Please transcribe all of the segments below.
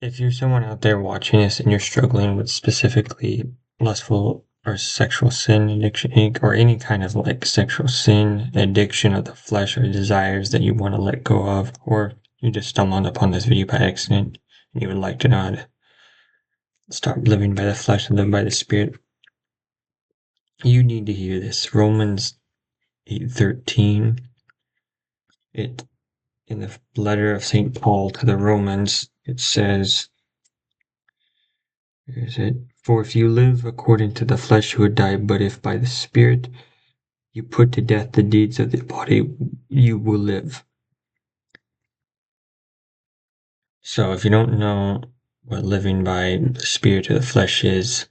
If you're someone out there watching this and you're struggling with specifically lustful or sexual sin addiction, or any kind of like sexual sin addiction of the flesh or desires that you want to let go of, or you just stumbled upon this video by accident and you would like to know how to stop living by the flesh and live by the spirit, you need to hear this. Romans 8:13. It in the letter of St. Paul to the Romans, it says, where is it? For if you live according to the flesh, you would die, but if by the Spirit you put to death the deeds of the body, you will live. So if you don't know what living by the Spirit or the flesh is,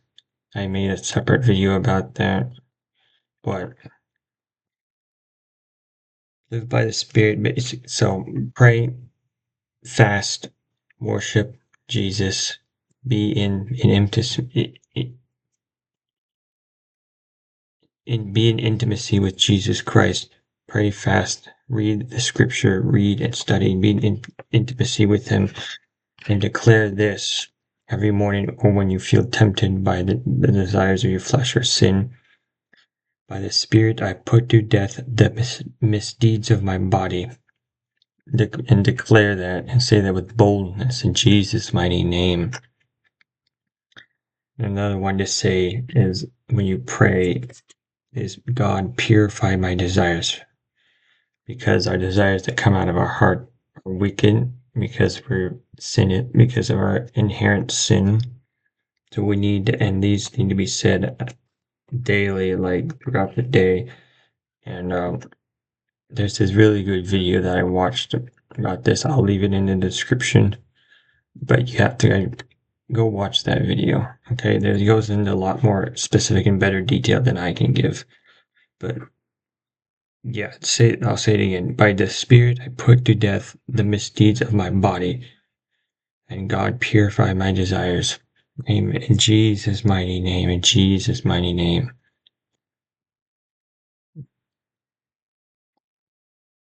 I made a separate video about that. But live by the Spirit, so pray, fast, worship Jesus, be in intimacy with Jesus Christ. Pray, fast, read the scripture, read and study, be in intimacy with him, and declare this every morning or when you feel tempted by the desires of your flesh or sin. By the Spirit I put to death the misdeeds of my body. And declare that and say that with boldness in Jesus' mighty name. Another one to say is when you pray is, God, purify my desires, because our desires that come out of our heart are wicked because we're sinning, because of our inherent sin. So we need to, and these need to be said daily, like throughout the day. And there's this really good video that I watched about this. I'll leave it in the description, but you have to go watch that video. Okay, there it goes into a lot more specific and better detail than I can give. But yeah, I'll say it again. By the Spirit I put to death the misdeeds of my body, and God purify my desires. Amen. In Jesus' mighty name, in Jesus' mighty name.